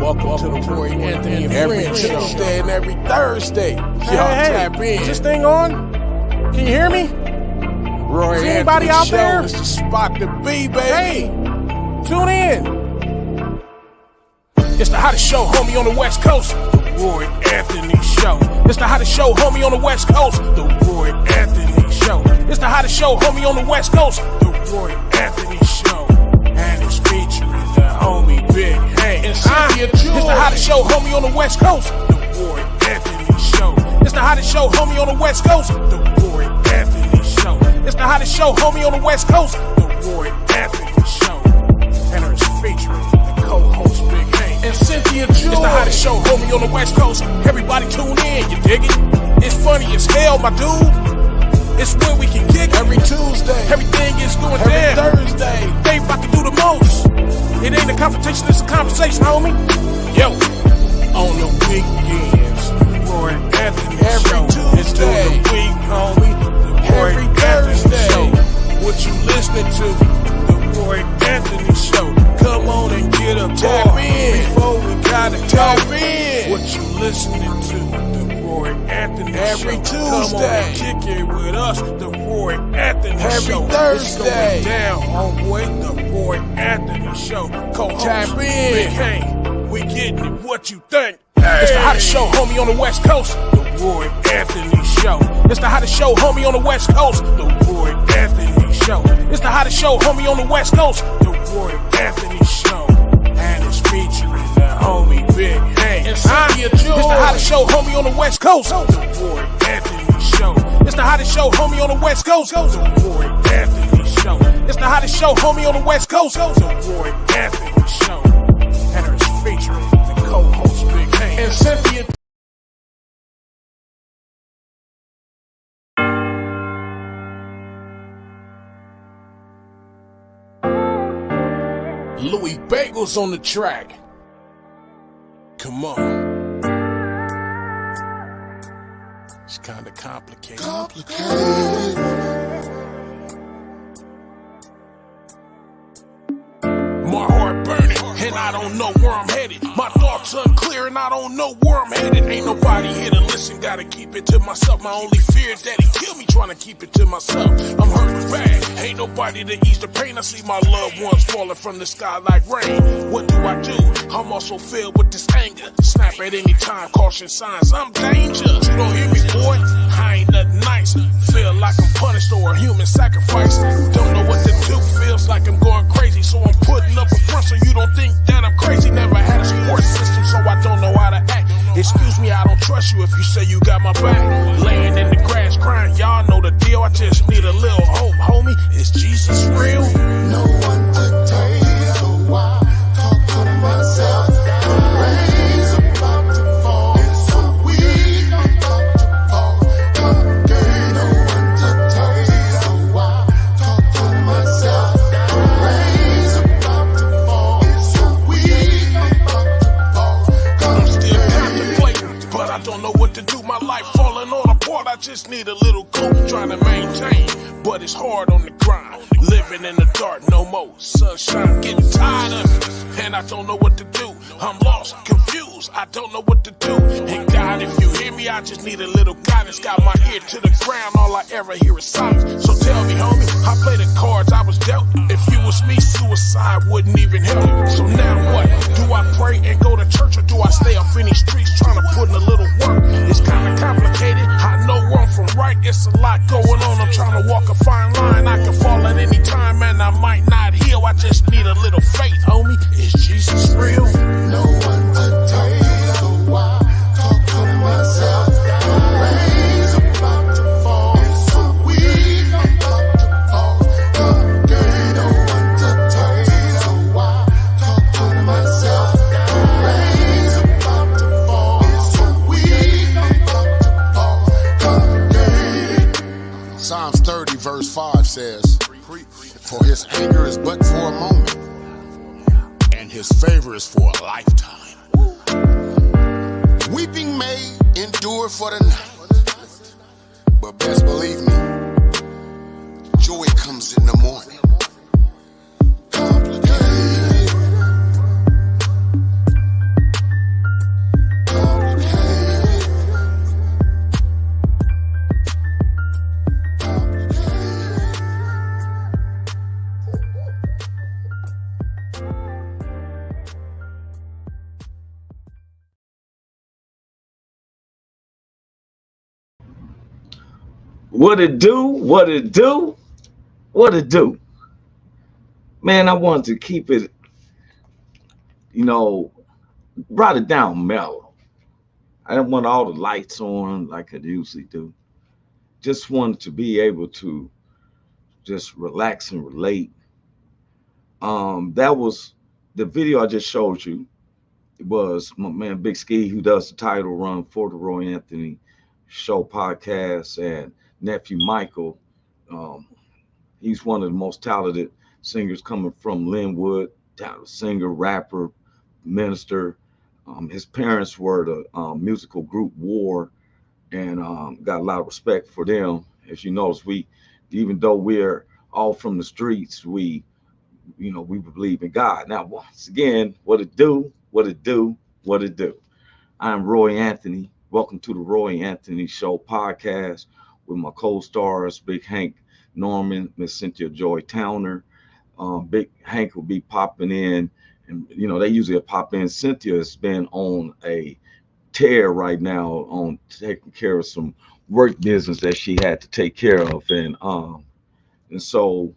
Welcome to the Roy Anthony and every Tuesday and every Thursday. Y'all tap in. Is this thing on? Can you hear me? Roy Is anybody out Show there? is the spot to be, baby. Hey, tune in. It's the hottest show, homie, on the West Coast. The Roy Anthony Show. It's the hottest show, homie, on the West Coast. The Roy Anthony Show. It's the hottest show, homie, on the West Coast. The Roy Anthony Show. And it's featuring the homie Big Hank. And Cynthia. It's the hottest show, homie, on the West Coast. The Roy Anthony Show. It's the hottest show, homie, on the West Coast. The Roy Anthony Show. It's the hottest show, homie, on the West Coast. The Roy Anthony Show. And it's featuring the co-host Big Hank and Cynthia. It's the hottest show, homie, on the West Coast. Everybody tune in, you dig it? It's funny as hell, my dude. It's where we can kick it. Every Tuesday. Everything is going every down. Thursday. They about to do the most. It ain't a confrontation, it's a conversation, homie. Yo, on the weekends, the Roy Anthony Every Show. Tuesday. It's during the week, homie. The Roy Every Anthony Thursday. Show. What you listening to? The Roy Anthony Show. Come on and get a Tap bar in. before we gotta Tap go. in. What you listening to? The Roy Anthony Every Show. Tuesday. Come on and kick it with us. The Roy Anthony Every Show. Thursday. It's going down, homeboy. The Roy Anthony Show. Co-host Tap in. Big Hank. We getting it. What you think? Hey. It's the hottest show, homie, on the West Coast. The Roy Anthony Show. It's the hottest show, homie, on the West Coast. The Roy Anthony Show. It's the hottest show, homie, on the West Coast. The Roy Anthony Show. And it's featuring the homie Big Hank. And Cynthia. It's the hottest show, homie, on the West Coast. The Roy Anthony Show. It's the hottest show, homie, on the West Coast. The Roy Anthony Show. It's the hottest show, homie, on the West Coast. The Roy Anthony Show. And it's featuring the co-host Big Hank. And Cynthia. Louis Bagels on the track. Come on. It's kinda complicated. My heart burning, and I don't know where I'm headed. My thoughts unclear, and I don't know where I'm headed. Ain't nobody here to listen, gotta keep it to myself. My only fear is that he kill me, trying to keep it to myself. I'm hurting bad, ain't nobody to ease the pain. I see my loved ones falling from the sky like rain. What do? I'm also filled with this anger. Snap at any time, caution signs, I'm danger. You don't hear me, boy? I ain't nothing nice. Feel like I'm punished or a human sacrifice. Don't know what to do, feels like I'm going crazy. So I'm putting up a front so you don't think that I'm crazy. Never had a support system, so I don't know how to act. Excuse me, I don't trust you if you say you got my back. Laying in the grass crying, y'all know the deal. I just need a little hope, homie. Is Jesus real? No one to tell so why talk to myself. Rain's about to fall, so weak, I'm about to fall. Again, no one to tell so why talk to myself. Rain's about to fall, so weak, I'm about to fall. I'm still contemplating, but I don't know what to do. My life falling all apart, I just need a little clue. Trying to maintain, but it's hard on the grind. Living in the dark, no more sunshine. Getting tired of it, and I don't know what to do. I'm lost, confused, I don't know what to do. And God, if you hear me, I just need a little guidance. Got my ear to the ground, all I ever hear is silence. So tell me, homie, I play the cards I was dealt. If you was me, suicide wouldn't even help. So now what? Do I pray and go to church, or do I stay off in these streets trying to put in a little work? It's kinda complicated, I know wrong from right. It's a lot going on, I'm trying to walk a fine line. I can fall at any time and I might not heal. I just need a little faith, homie. Is Jesus real? No one to tell so why talk to myself. Rain's about to fall, so weak, I'm about to fall. Again, no one to tell so why talk to myself. Rain's about to fall, so weak, I'm about to fall. Again. Psalms 30 verse 5 says, for his anger is but for a moment, and his favor is for a lifetime. Weeping may endure for the night, but best believe me, joy comes in the morning. Complicated. What it do? What it do? What it do? Man, I wanted to keep it, you know, brought it down mellow. I didn't want all the lights on like I usually do. Just wanted to be able to just relax and relate. That was the video I just showed you. It was my man Big Ski who does the title run for the Roy Anthony Show podcast, and nephew Michael. Um, he's one of the most talented singers coming from Linwood. Talented singer, rapper, minister. His parents were the musical group War, and got a lot of respect for them. As you notice, we, even though we're all from the streets, we believe in God. Now, once again, what it do, what it do, what it do. I'm Roy Anthony. Welcome to the Roy Anthony Show podcast with my co-stars, Big Hank Norman, Miss Cynthia Joy Towner. Big Hank will be popping in, and they usually pop in. Cynthia has been on a tear right now on taking care of some work business that she had to take care of, and so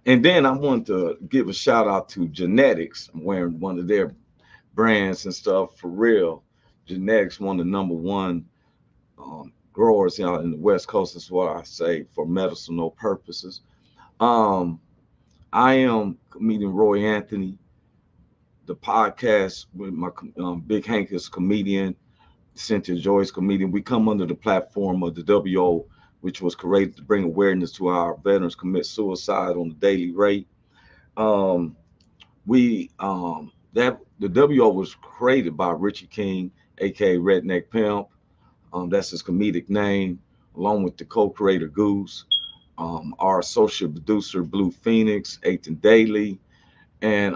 and then I want to give a shout out to Genetics. I'm wearing one of their brands and stuff for real. Genetics, one of the number one growers out in the West Coast, is what I say, for medicinal purposes. Um, I am comedian Roy Anthony. The podcast with my Big Hank is comedian. Cynthia Joyce comedian. We come under the platform of the WO, which was created to bring awareness to our veterans commit suicide on a daily rate. Um, we that the WO was created by Richie King, aka Redneck Pimp. That's his comedic name, along with the co-creator Goose, our associate producer Blue Phoenix, Ethan Daly, and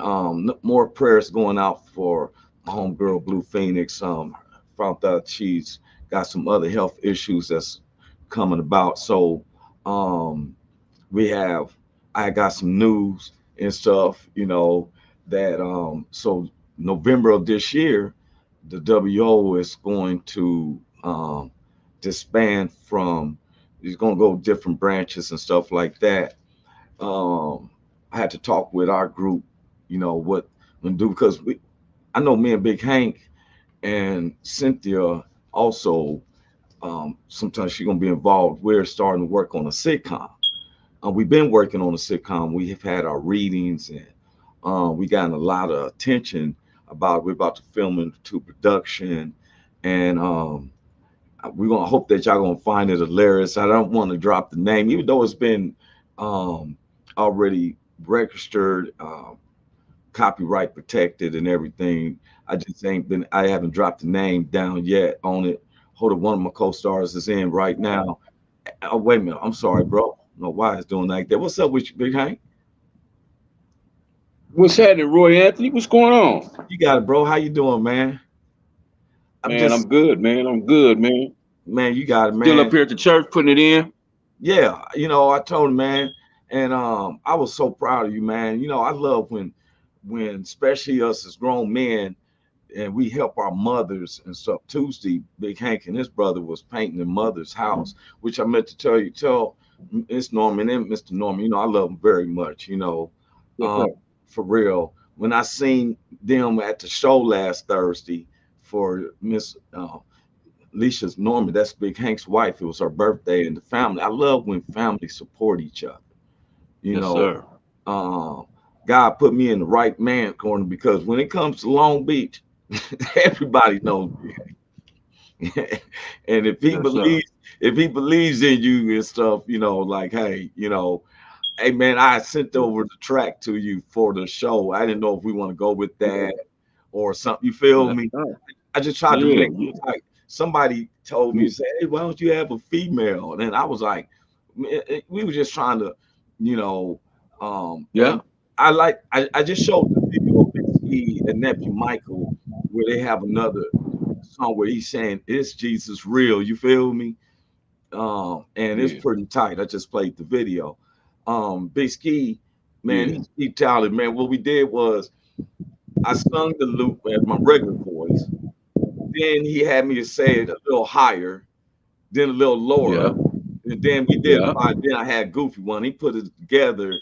more prayers going out for my homegirl Blue Phoenix. Found out she's got some other health issues that's coming about. So um, we have, I got some news and stuff, that so November of this year, the WO is going to disband from. It's going to go different branches and stuff like that. I had to talk with our group, what we do, because I know me and Big Hank and Cynthia also, sometimes she's gonna be involved. We're starting to work on a sitcom. We've been working on a sitcom. We have had our readings, and we gotten a lot of attention about. We're about to film into production, and we're gonna hope that y'all gonna find it hilarious. I don't want to drop the name, even though it's been um, already registered, copyright protected, and everything. I haven't dropped the name down yet on it. Hold on, one of my co-stars is in right now. Oh, wait a minute. I'm sorry, bro. I don't know why it's doing like that. What's up with you, Big Hank? What's happening, Roy Anthony? What's going on? You got it, bro. How you doing, man? I'm Man, just, I'm good, man. I'm good, man. man, you got it, Still up man. here at the church putting it in. Yeah, I told him, man, and I was so proud of you, man. I love when especially us as grown men, and we help our mothers and stuff. Tuesday, Big Hank and his brother was painting their mother's house, which I meant to tell Miss Norman and Mr. Norman. I love them very much. Yes, Um, sir. for real. When I seen them at the show last Thursday for Miss Alicia's Norman, that's Big Hank's wife. It was her birthday, and the family. I love when families support each other. You Yes, know, sir. um, God put me in the right man corner, because when it comes to Long Beach, everybody knows. And Yes, sir. if he believes in you and stuff, like, hey, hey man, I sent over the track to you for the show. I didn't know if we want to go with that or something. You feel Yes, me? sir. I just tried to Yeah, make yeah, it tight. Somebody told me, yeah. say, hey, why don't you have a female? And then I was like, we were just trying to, you know, Yeah. and I just showed the video of Big Ski and nephew Michael, where they have another song where he's saying, "Is Jesus real?" You feel me? And it's Yeah. pretty tight. I just played the video. Big Ski, man, Yeah. he talented, man. What we did was I sung the loop at my regular voice. Then he had me to say it a little higher, then a little Yeah. lower, And then we did Yeah. then I had Goofy one. He put it together,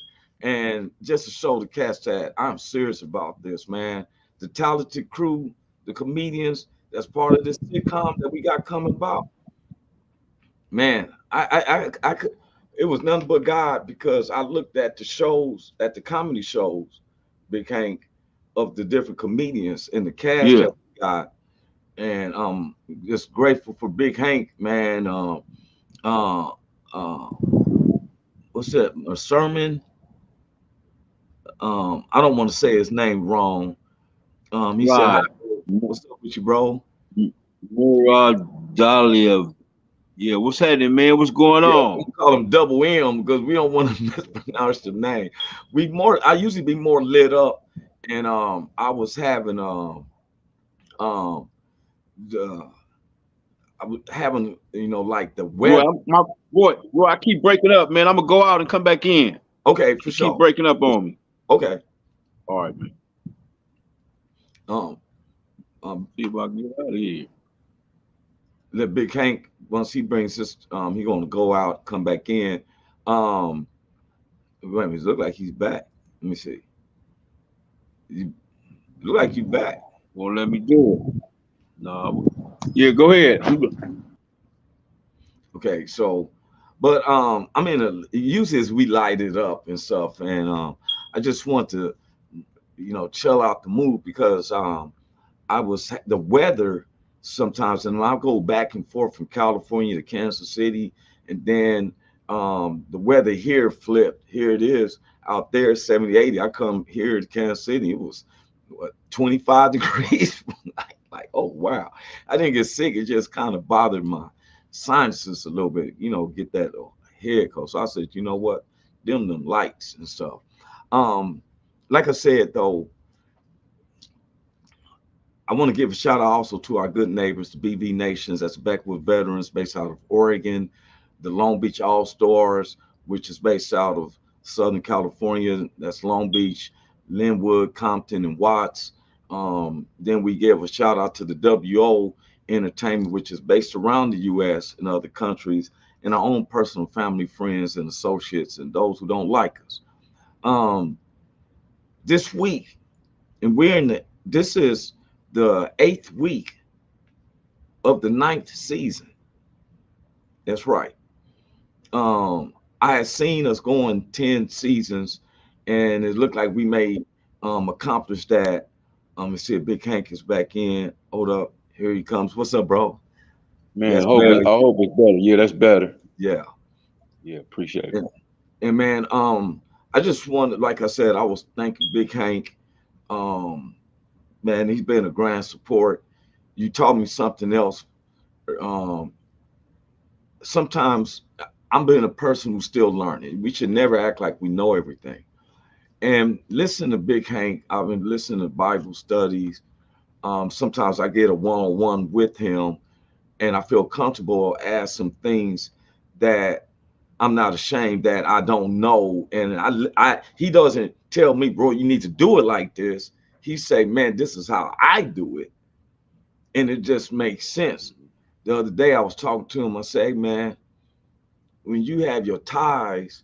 and just to show the cats that I'm serious about this, man. The talented crew, the comedians that's part of this sitcom that we got coming about, man. I could. It was nothing but God, because I looked at the shows, at the comedy shows, Big Hank, of the different comedians and the cast Yeah. that we got, and just grateful for Big Hank, man. Uh, uh, what's that? A sermon. I don't want to say his name wrong. He said, "Hi, Right. what's up with you, bro?" More Dahlia. Yeah, what's happening, man? What's going Yeah, we on? call him Double M because we don't want to mispronounce the name. I usually be more lit up, and I was having um the I was having, like the Boy, weather. my boy, I keep breaking up, man. I'm gonna go out and come back in. Okay, for You keep sure. breaking up on me. Okay. All right, man. Um, See if I can get out of here. let Big Hank, once he brings this, he gonna go out, come back in. Wait a minute, it look like he's back. Let me see. You look like you back. Won't let me do it. No. Yeah, go ahead. Okay, so, but I'm in a uses we light it up and stuff, and I just want to, chill out the mood, because the weather sometimes, and I'll go back and forth from California to Kansas City, and then the weather here flipped. Here it is out there, 70, 80. I come here to Kansas City, it was 25 degrees. like, oh wow. I didn't get sick, it just kind of bothered my sinuses a little bit, get that head cold. So I said, you know what, them lights and stuff. Like I said though, I want to give a shout out also to our good neighbors, the BV Nations, that's Beckwood Veterans, based out of Oregon, the Long Beach All Stars, which is based out of Southern California, that's Long Beach, Linwood, Compton, and Watts. Then we give a shout out to the WO Entertainment, which is based around the U.S. and other countries, and our own personal family, friends, and associates, and those who don't like us. This week, and this is the 8th week of the 9th season. That's right. I had seen us going 10 seasons, and it looked like we may accomplish that. Let's see if Big Hank is back in. Hold up. Here he comes. What's up, bro? Man, Yes, I hope it's better. Yeah, that's better. Yeah. Yeah, appreciate it. And man, I just wanted, like I said, I was thanking Big Hank. Man, he's been a grand support. You taught me something else. Sometimes I'm being a person who's still learning. We should never act like we know everything. And listen to Big Hank. I've been listening to Bible studies. Sometimes I get a one-on-one with him, and I feel comfortable to ask some things that I'm not ashamed that I don't know. And he doesn't tell me, bro, you need to do it like this. He say, man, this is how I do it. And it just makes sense. The other day I was talking to him. I say, hey, man, when you have your ties,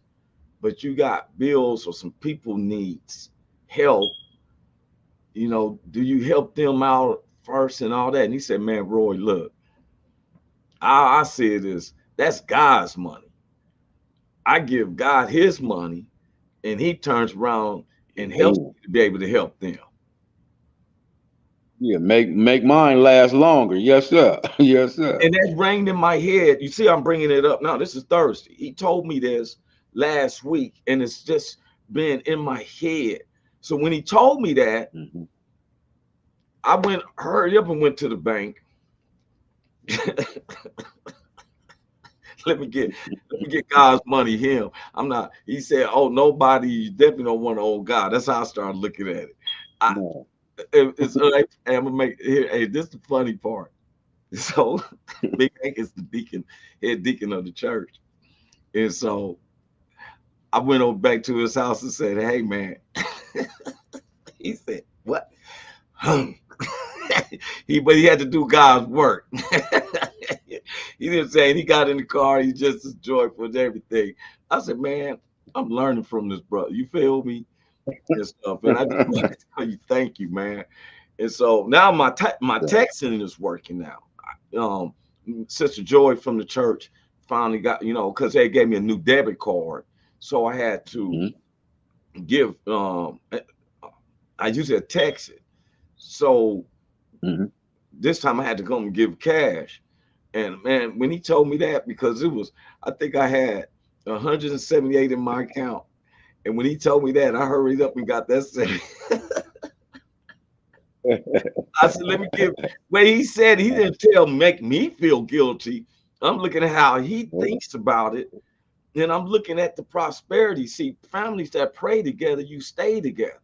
but you got bills or some people needs help, do you help them out first and all that? And he said, man, Roy, look, I see it as that's God's money. I give God his money, and he turns around and helps me to be able to help them. Yeah, make mine last longer. Yes, sir. Yes, sir. And that rang in my head. You see, I'm bringing it up now. This is Thursday. He told me this last week, and it's just been in my head. So when he told me that, I hurried up and went to the bank. Let me get God's money. Him. I'm not. He said, "Oh, nobody. You definitely don't want to owe God." That's how I started looking at it. It's like, hey, I'm gonna make here. Hey, this is the funny part. So, Big Hank is the head deacon of the church, and so I went over back to his house and said, "Hey, man." He said, "What?" But he had to do God's work. He didn't say, and he got in the car. He just as joyful and everything. I said, man, I'm learning from this brother. You feel me? And stuff. And I just want to tell you, thank you, man. And so now my texting is working now. Um, Sister Joy from the church finally got, because they gave me a new debit card. So I had to give, I usually text it. So this time I had to come and give cash. And man, when he told me that, because I think I had 178 in my account. And when he told me that, I hurried up and got that set. I said, let me give. Well, he said he didn't make me feel guilty. I'm looking at how he thinks about it. And I'm looking at the prosperity. See, families that pray together, you stay together.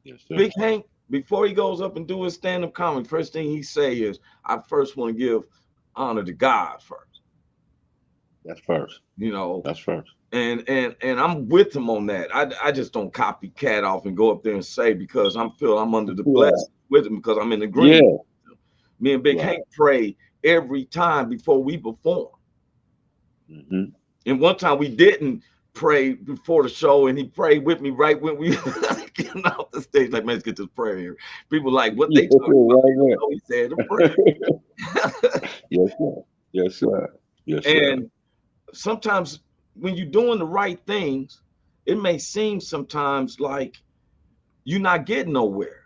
Yes, Big Hank, before he goes up and do his stand-up comedy, first thing he say is, I first want to give honor to God first. That's first. That's first. And I'm with him on that. I just don't copycat off and go up there and say, because I'm under the blessing with him, because I'm in agreement. Yeah. Me and Big Hank pray every time before we perform. And one time we didn't pray before the show, and he prayed with me right when we getting off the stage. Like, man, let's get this prayer here. People like, what they talking about? He said the prayer. Yes, sir. Yes, sir. Yes, sir. And sometimes when you're doing the right things, it may seem sometimes like you're not getting nowhere.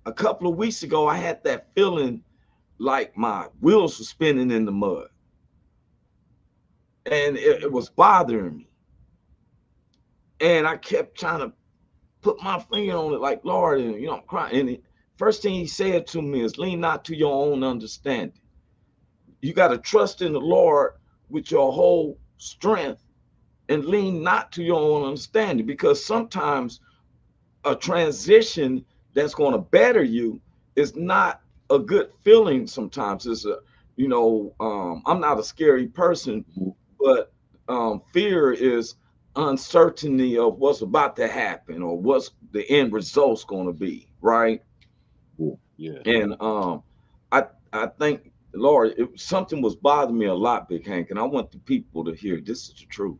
A couple of weeks ago, I had that feeling like my wheels were spinning in the mud. And it was bothering me. And I kept trying to put my finger on it like, Lord, and I'm crying. And the first thing he said to me is, lean not to your own understanding. You got to trust in the Lord with your whole strength and lean not to your own understanding, because sometimes a transition that's going to better you is not a good feeling. Sometimes it's I'm not a scary person, but fear is uncertainty of what's about to happen or what's the end result's going to be, right? Yeah. And I think, Lord, something was bothering me a lot, Big Hank, and I want the people to hear this is the truth.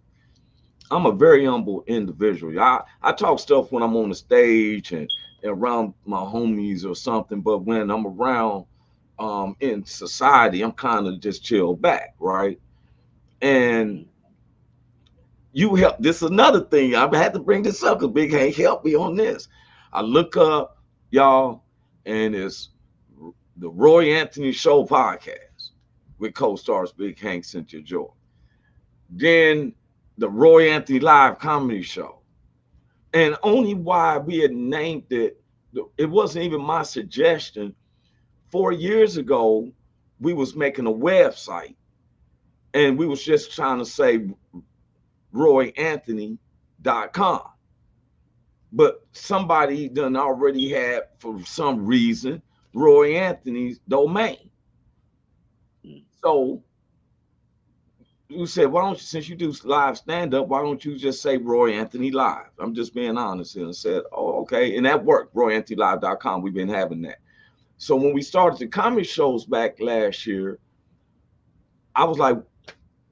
I'm a very humble individual. I talk stuff when I'm on the stage and around my homies or something, but when I'm around in society, I'm kind of just chill back, right? And you help. This is another thing. I had to bring this up because Big Hank helped me on this. I look up, y'all, and it's the Roy Anthony Show podcast with co-stars Big Hank, Cynthia, Joy. Then the Roy Anthony Live Comedy Show. And only why we had named it wasn't even my suggestion. 4 years ago, we was making a website, and we was just trying to say royanthony.com. But somebody done already had, for some reason, Roy Anthony's domain. So you said, why don't you, since you do live stand-up, why don't you just say Roy Anthony Live? I'm just being honest here, and said, oh, okay. And that worked, royanthonylive.com. We've been having that. So when we started the comedy shows back last year, I was like,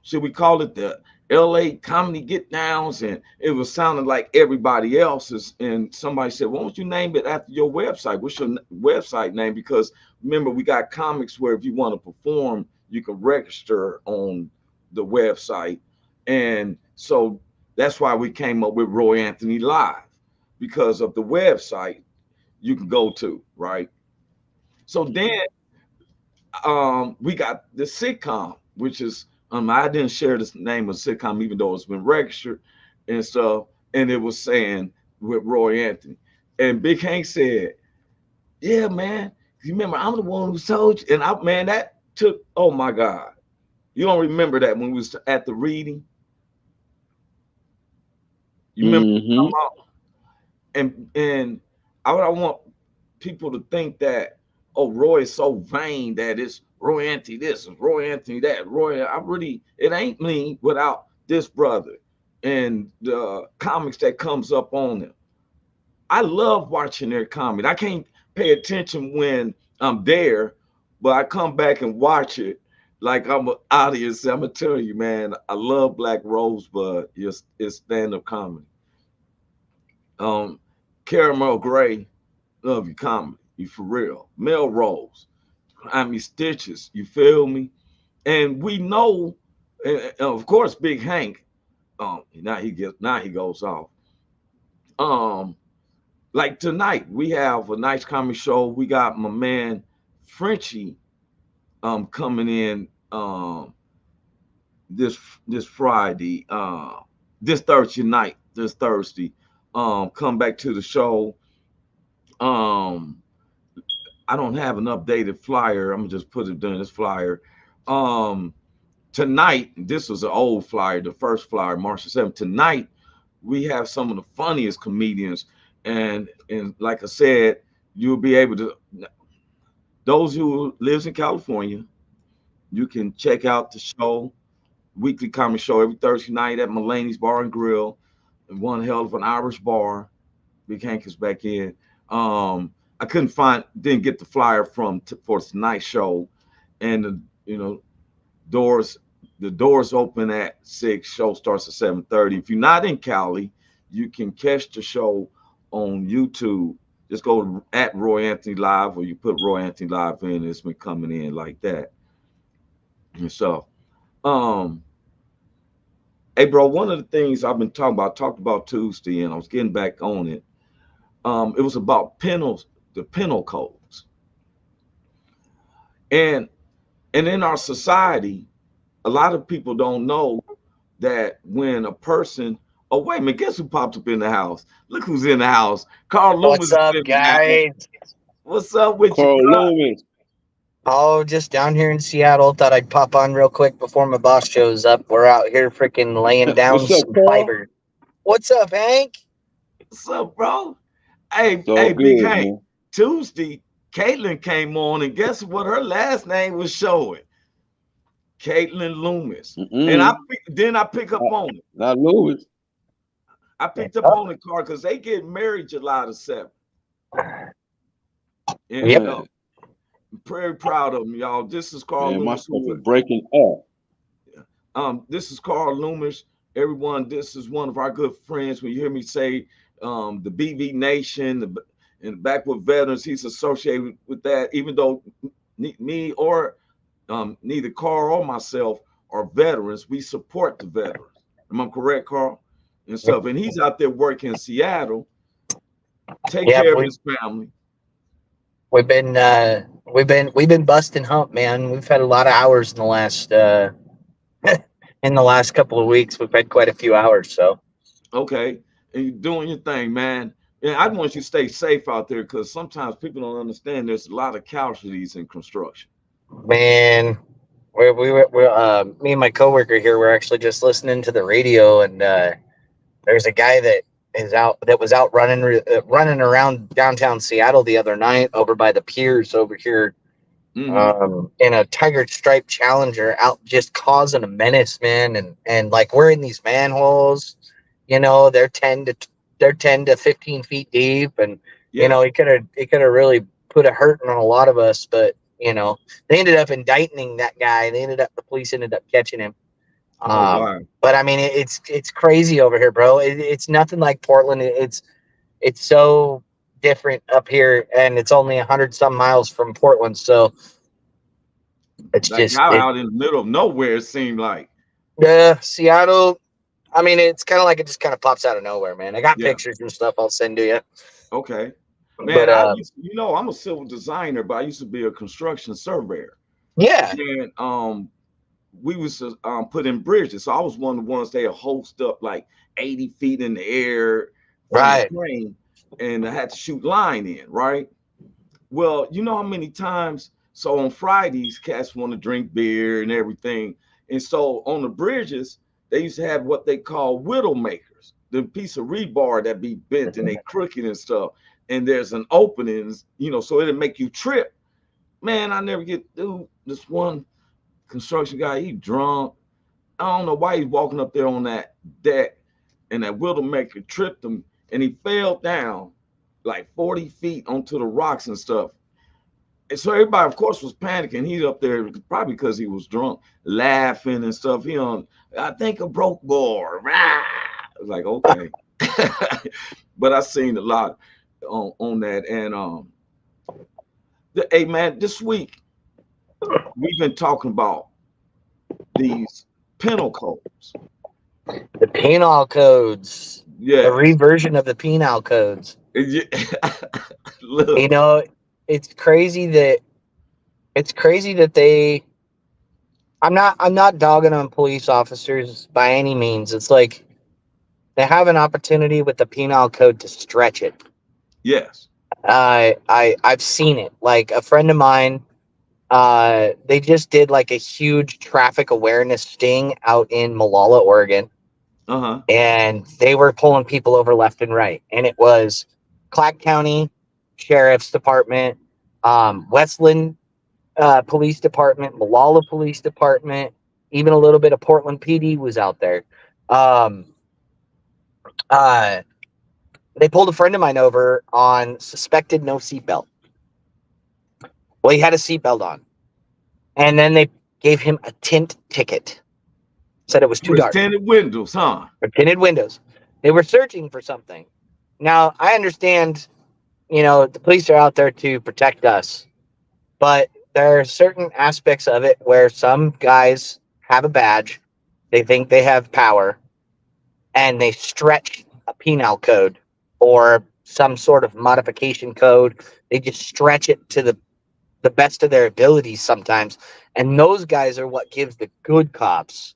should we call it the LA Comedy Get Downs? And it was sounding like everybody else's. And somebody said, why don't you name it after your website? What's your website name? Because remember, we got comics where if you want to perform, you can register on the website. And so that's why we came up with Roy Anthony Live, because of the website you can go to, right? So then we got the sitcom, which is I didn't share the name of the sitcom, even though it's been registered and stuff. And it was saying with Roy Anthony. And Big Hank said, yeah, man, you remember I'm the one who told you. And man, that took, oh my God. You don't remember that when we was at the reading? You remember? And I want people to think that, oh, Roy is so vain that it's Roy Anthony this and Roy Anthony that. Roy, it ain't me without this brother and the comics that comes up on them. I love watching their comedy. I can't pay attention when I'm there, but I come back and watch it like I'm an audience. I'm gonna tell you, man, I love Black Rosebud. It's stand-up comedy. Um, Caramel Gray, love your comedy. You for real. Melrose, I mean Stitches. You feel me? And we know, and of course, Big Hank. Now he goes off. Um, like tonight, we have a nice comedy show. We got my man Frenchie coming in this this Friday, this Thursday night, this Thursday. Come back to the show. Um, I don't have an updated flyer. I'm gonna just put it in this flyer. Um, Tonight, this was an old flyer, the first flyer, March the 7th. Tonight, we have some of the funniest comedians, and like I said, you'll be able to. Those who lives in California, you can check out the show, weekly comedy show every Thursday night at Mulaney's Bar and Grill, and one hell of an Irish bar. Big Hank is back in. I didn't get the flyer for tonight's show, and doors the doors open at 6. Show starts at 7:30. If you're not in Cali, you can catch the show on YouTube. Just go at Roy Anthony Live, or you put Roy Anthony Live in. It's been coming in like that. And so, hey, bro, one of the things I've been talking about, I talked about Tuesday, and I was getting back on it. It was about the penal codes, and in our society, a lot of people don't know that when a person, oh wait a minute, guess who popped up in the house? Look who's in the house. Carl Loomis. What's up, guys? What's up with Carl you, bro? Loomis. Oh, just down here in Seattle. Thought I'd pop on real quick before my boss shows up. We're out here freaking laying down What's up, some Carl? fiber. What's up, Hank? What's up, bro? Hey, It's all hey, Big good, Hank. man. Tuesday, Caitlin came on, and guess what? Her last name was showing. Caitlin Loomis. And I pick up on it. Not Lewis. I picked up on the car because they get married July the 7th. And Yep. I'm very proud of them, y'all. This is Carl Man, my Loomis. stuff is breaking up. This is Carl Loomis. Everyone, this is one of our good friends. When you hear me say the BV Nation, and back with veterans, he's associated with that, even though me or neither Carl or myself are veterans. We support the veterans. Am I correct, Carl? And stuff. And he's out there working in Seattle, take care of his family. We've been busting hump, man. We've had a lot of hours in the last in the last couple of weeks. We've had quite a few hours. So okay, and you're doing your thing, man. And I want you to stay safe out there, because sometimes people don't understand there's a lot of casualties in construction. man, we're me and my coworker here. We're actually just listening to the radio, and there's a guy that was out running around downtown Seattle the other night over by the piers over here, in a tiger stripe Challenger, out just causing a menace, man. And like, we're in these manholes, they're 10 to 15 feet deep, and he could have really put a hurting on a lot of us, but they ended up indicting that guy. The police ended up catching him. Wow. But I mean, it's crazy over here, bro. It's nothing like Portland. It's so different up here, and it's only 100 some miles from Portland. So it's like just out in the middle of nowhere. It seemed like Seattle. I mean, it's kind of like it just kind of pops out of nowhere, man. I got pictures and stuff I'll send to you. Okay, man. But, I'm a civil designer, but I used to be a construction surveyor. Yeah. And we was put in bridges. So I was one of the ones they host up like 80 feet in the air, right? Plane, and I had to shoot line in, right? Well, you know how many times. So on Fridays, cats want to drink beer and everything, and so on the bridges they used to have what they call widow makers, the piece of rebar that be bent and they crooked and stuff, and there's an opening, so it'll make you trip. Man, I never get through this one construction guy. He drunk. I don't know why he's walking up there on that deck, and that widowmaker tripped him, and he fell down like 40 feet onto the rocks and stuff. And so everybody, of course, was panicking. He's up there probably because he was drunk, laughing and stuff. He on, I think a broke boy. Rah! I was like, okay. But I seen a lot on that. And hey man, this week we've been talking about these penal codes. The penal codes. Yeah. The reversion of the penal codes. Look. You know, it's crazy that they I'm not dogging on police officers by any means. It's like they have an opportunity with the penal code to stretch it. Yes. I've seen it. Like a friend of mine, they just did like a huge traffic awareness sting out in Malala, Oregon. Uh-huh. And they were pulling people over left and right. And it was Clark County Sheriff's Department, Westland Police Department, Malala Police Department, even a little bit of Portland PD was out there. They pulled a friend of mine over on suspected no seatbelt. Well, he had a seatbelt on. And then they gave him a tint ticket. Said it was too dark. Tinted windows, huh? Or tinted windows. They were searching for something. Now, I understand, the police are out there to protect us. But there are certain aspects of it where some guys have a badge. They think they have power. And they stretch a penal code or some sort of modification code. They just stretch it to the best of their abilities sometimes. And those guys are what gives the good cops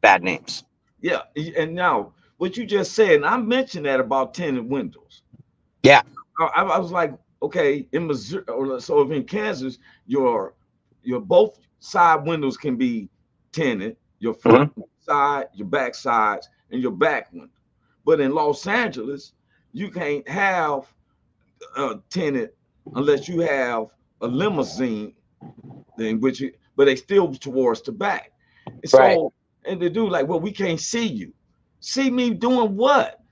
bad names. Yeah. And now, what you just said, and I mentioned that about tinted windows. Yeah. I was like, okay, in Missouri, so if in Kansas, your both side windows can be tinted, your front side, your back sides, and your back window. But in Los Angeles, you can't have tinted unless you have a limousine thing, but they still towards the back. And so, Right. And they do like, well, we can't see you. See me doing what?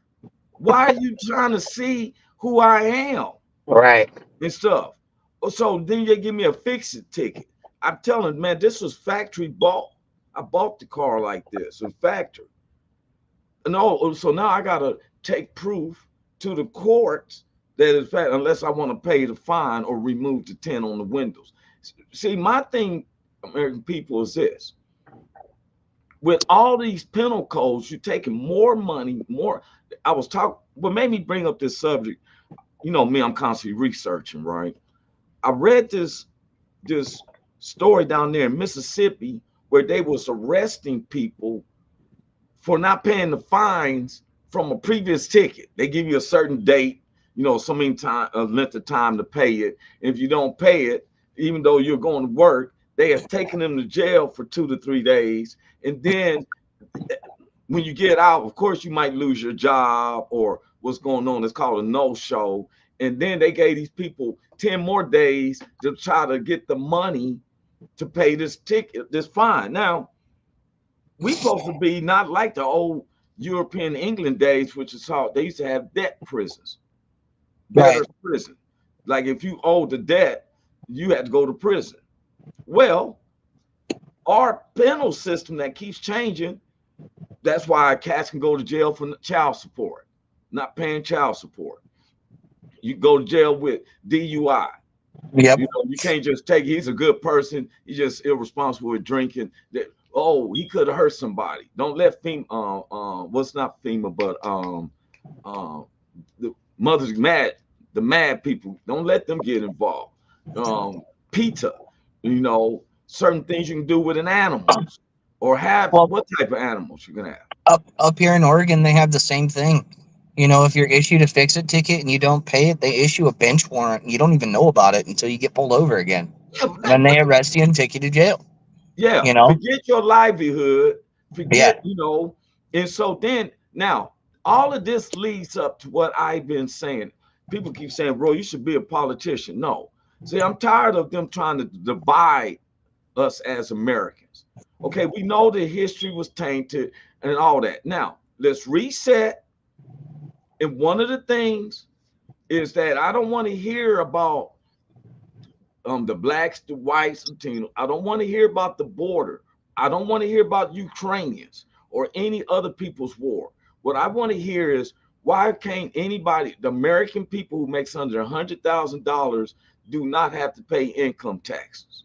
Why are you trying to see who I am? Right. And stuff. So then they give me a fix-it ticket. I'm telling, man, this was factory bought. I bought the car like this, a factory. No, so now I gotta take proof to the courts that in fact, unless I want to pay the fine or remove the tint on the windows. See, my thing, American people, is this. With all these penal codes, you're taking more money, more. I was talking, what made me bring up this subject, me, I'm constantly researching, right? I read this story down there in Mississippi where they was arresting people for not paying the fines from a previous ticket. They give you a certain date, so many time, a length of time to pay it. And if you don't pay it, even though you're going to work, they have taken them to jail for 2 to 3 days. And then when you get out, of course, you might lose your job or what's going on. It's called a no-show. And then they gave these people 10 more days to try to get the money to pay this ticket, this fine. Now, we supposed to be not like the old European England days, which is how they used to have debt prisons. Debtor's prison. Like if you owed the debt, you had to go to prison. Well, our penal system that keeps changing, that's why cats can go to jail for child support, not paying child support. You go to jail with DUI. Yep. You can't just take, he's a good person, he's just irresponsible with drinking. He could have hurt somebody. Don't let FEMA, what's not FEMA, but the mothers mad, the mad people, don't let them get involved. PETA, certain things you can do with an animal or have what type of animals you can have. Up here in Oregon, they have the same thing. If you're issued a fix-it ticket and you don't pay it, they issue a bench warrant. And you don't even know about it until you get pulled over again. And then they arrest you and take you to jail. Yeah. Forget your livelihood. Forget, And so then, now, all of this leads up to what I've been saying. People keep saying, bro, you should be a politician. No. See, I'm tired of them trying to divide us as Americans. Okay, we know the history was tainted and all that. Now, let's reset. And one of the things is that I don't want to hear about the blacks, the whites, Latino. I don't want to hear about the border. I don't want to hear about Ukrainians or any other people's war. What I want to hear is why can't anybody, the American people who makes under $100,000, do not have to pay income taxes?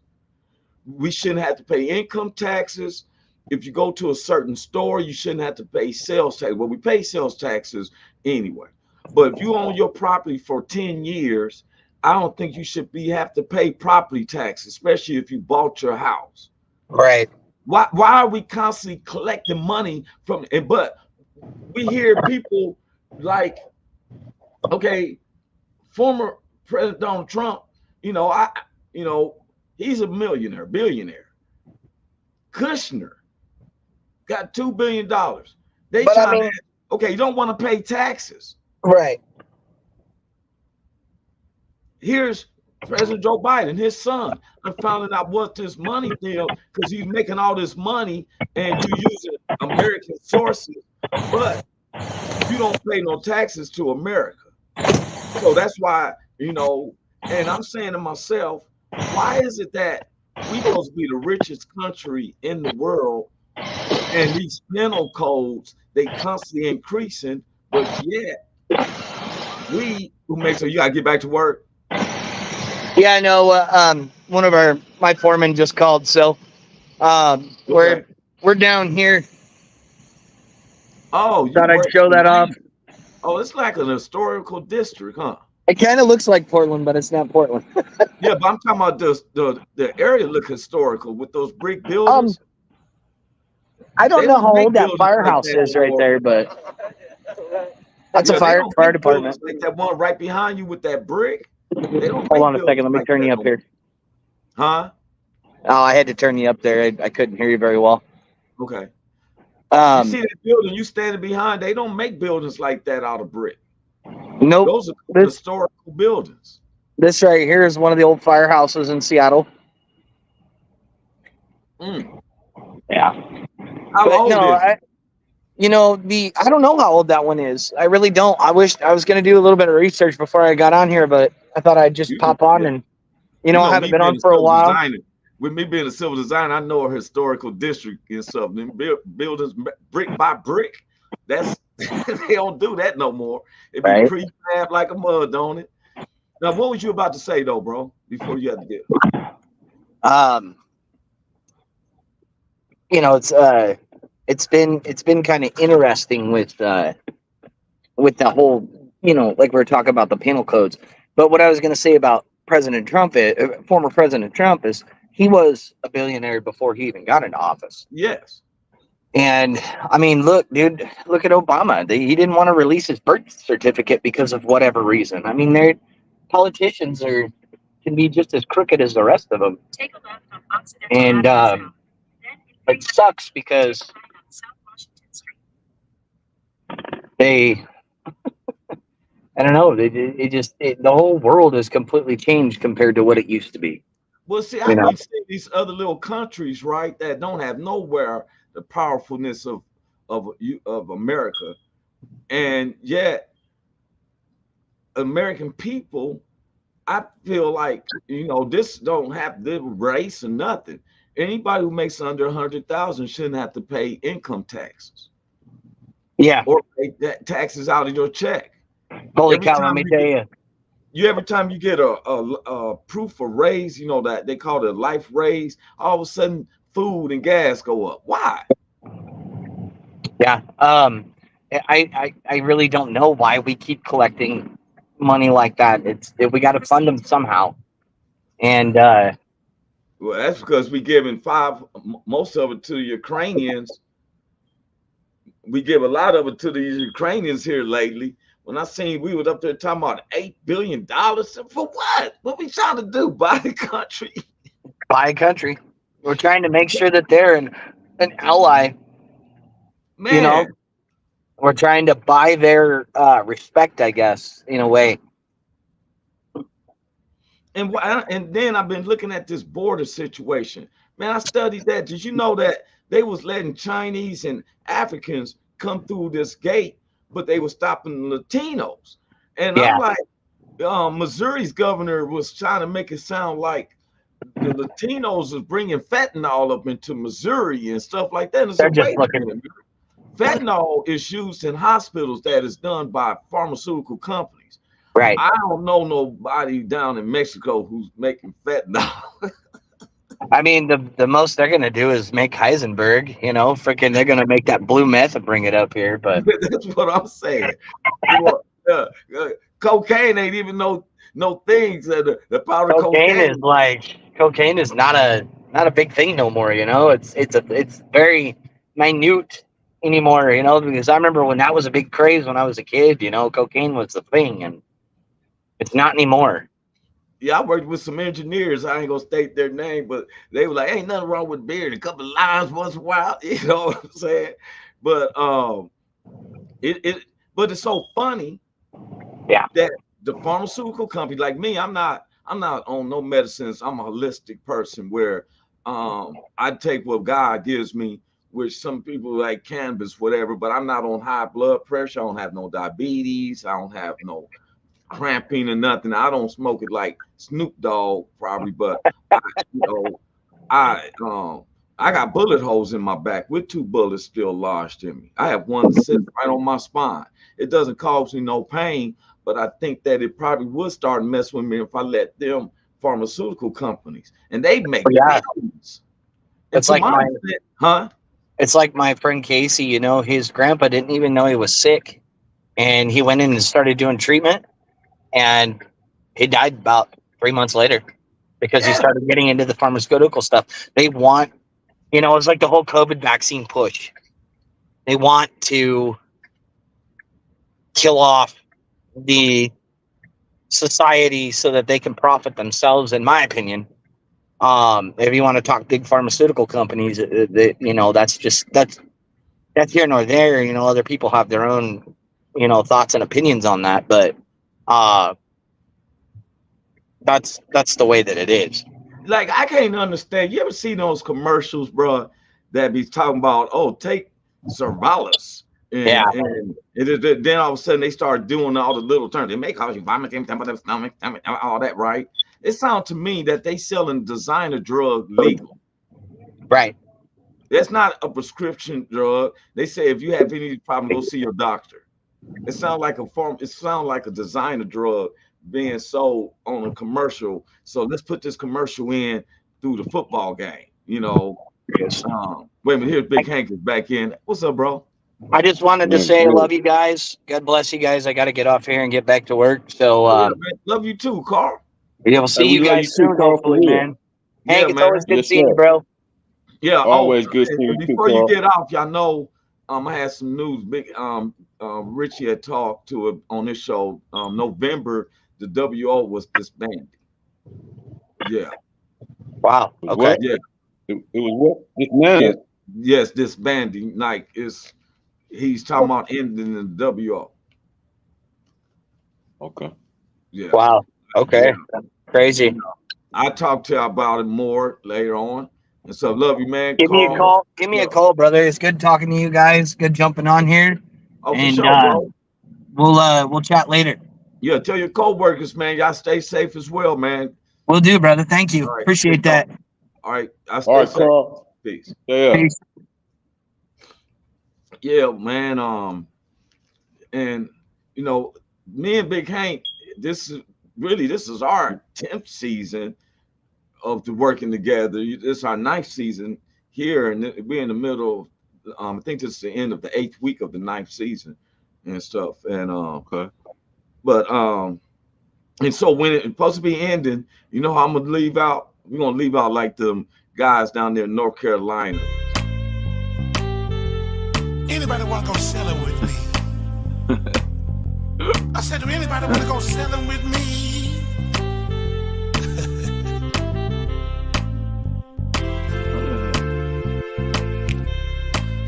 We shouldn't have to pay income taxes. If you go to a certain store, you shouldn't have to pay sales tax. Well, we pay sales taxes anyway. But if you own your property for 10 years, I don't think you should have to pay property tax, especially if you bought your house. Right. Why are we constantly collecting money from it? But we hear people like, okay, former President Donald Trump, he's a billionaire. Kushner got $2 billion. Okay, you don't want to pay taxes. Right. Here's President Joe Biden, his son. I'm finding out what this money deal, because he's making all this money and you using American sources, but you don't pay no taxes to America. So that's why, and I'm saying to myself, why is it that we supposed to be the richest country in the world, and these penal codes, they constantly increasing, but yet we who makes you gotta get back to work. Yeah, I know. One of my foreman just called, so we're down here. Oh, thought I'd show that off. Oh, it's like an historical district, huh? It kind of looks like Portland, but it's not Portland. Yeah, but I'm talking about the area look historical with those brick buildings. I don't know how old that firehouse is right there, but that's a fire department. Like that one right behind you with that brick. Hold on a second. Let me turn you up here. Huh? Oh, I had to turn you up there. I couldn't hear you very well. Okay. You see that building you standing behind? They don't make buildings like that out of brick. Nope. Those are historical buildings. This right here is one of the old firehouses in Seattle. Yeah. How old is it? I don't know how old that one is. I really don't. I wish I was going to do a little bit of research before I got on here, but I thought I'd just pop on and, I haven't been on for a while. With me being a civil designer, I know a historical district and stuff. Them buildings brick by brick. That's they don't do that no more. It be prefab like a mud, don't it? Now, what was you about to say though, bro? Before you had to get. It's been kind of interesting with the whole, like we were talking about the penal codes. But what I was going to say about former President Trump, is he was a billionaire before he even got into office. Yes. And I mean, look at Obama. He didn't want to release his birth certificate because of whatever reason. I mean, politicians can be just as crooked as the rest of them. Take a left on Occidental and it sucks because they, I don't know, the whole world has completely changed compared to what it used to be. Well, see, I can see these other little countries, right, that don't have nowhere the powerfulness of America, and yet American people, I feel like this don't have the race or nothing. Anybody who makes under 100,000 shouldn't have to pay income taxes. Yeah, or pay taxes out of your check. Holy cow! Let me tell you. Every time you get a proof of raise, that they call it a life raise, all of a sudden food and gas go up. Why? Yeah. I really don't know why we keep collecting money like that. We got to fund them somehow. And well, that's because we giving most of it to Ukrainians. We give a lot of it to the Ukrainians here lately. When I seen we was up there talking about $8 billion for what? What we trying to do? Buy the country? Buy a country. We're trying to make sure that they're an ally. Man, we're trying to buy their respect, I guess, in a way. And then I've been looking at this border situation. Man, I studied that. Did you know that they was letting Chinese and Africans come through this gate, but they were stopping the Latinos? And I'm like, Missouri's governor was trying to make it sound like the Latinos was bringing fentanyl up into Missouri and stuff like that. And it's They're like, just wait a looking. minute. Fentanyl is used in hospitals that is done by pharmaceutical companies. Right. I don't know nobody down in Mexico who's making fentanyl. I mean, the most they're gonna do is make Heisenberg. You know, freaking, they're gonna make that blue meth and bring it up here. But That's what I'm saying. Well, cocaine ain't even no things that the powder cocaine is not a big thing no more. You know, it's very minute anymore. You know, because I remember when that was a big craze when I was a kid. You know, cocaine was the thing, and it's not anymore. Yeah, I worked with some engineers. I ain't gonna state their name, but they were like, "Ain't nothing wrong with beer. A couple of lines once in a while," you know what I'm saying? But but it's so funny, yeah, that the pharmaceutical company, like me, I'm not on no medicines. I'm a holistic person where I take what God gives me, which some people like cannabis, whatever. But I'm not on high blood pressure. I don't have no diabetes. I don't have no cramping or nothing. I don't smoke it like Snoop Dogg probably, but I got bullet holes in my back with 2 bullets still lodged in me. I have one sitting right on my spine. It doesn't cause me no pain, but I think that it probably would start messing with me if I let them pharmaceutical companies, and they make millions. It's like it's like my friend Casey. You know, his grandpa didn't even know he was sick, and he went in and started doing treatment. And he died about 3 months later because he started getting into the pharmaceutical stuff. They want, you know, it's like the whole COVID vaccine push. They want to kill off the society so that they can profit themselves, in my opinion. If you want to talk big pharmaceutical companies, you know, that's here nor there. You know, other people have their own, you know, thoughts and opinions on that, but that's the way that it is. Like, I can't understand. You ever see those commercials, bro, that be talking about, oh, take Cervalis, and then all of a sudden they start doing all the little terms. It may cause you vomit, stomach, all that, right? It sounds to me that they selling designer drug legal. Right. That's not a prescription drug. They say if you have any problem, go see your doctor. It sounds like a designer drug being sold on a commercial. So let's put this commercial in through the football game. You know, wait a minute. Here's Big Hank is back in. What's up, bro? I just wanted to say I love you guys. God bless you guys. I got to get off here and get back to work. So love you too, Carl. Yeah, we'll see you guys soon, hopefully, man. Hank, it's always good seeing you, bro. Yeah, always good seeing you too, before you get off, y'all know I had some news. Big Richie had talked to it on this show. November, the WO was disbanded. Yeah. Wow. Okay. What? Yeah. It was what? Disbanded. Yes, disbanding. Like he's talking about ending the WO. Okay. Yeah. Wow. Okay. Yeah. Crazy. I talked to you about it more later on. And so love you, man. Give me a call. Give me a call, brother. It's good talking to you guys. Good jumping on here. Oh, for sure, bro. We'll chat later. Yeah, tell your co-workers, man, y'all stay safe as well, man. Will do, brother. Thank you. Right. Appreciate that. All right. All right, Carl. Peace. Yeah. Peace. Yeah, man. And you know, me and Big Hank, this is our 10th season of the working together. This is our 9th season here, and we're in the middle of, I think this is the end of the 8th week of the 9th season and stuff. And but and so when it's supposed to be ending, you know how I'm gonna leave out? We're gonna leave out like the guys down there in North Carolina. Anybody want to go sailing with me? I said, do anybody want to go sailing with me?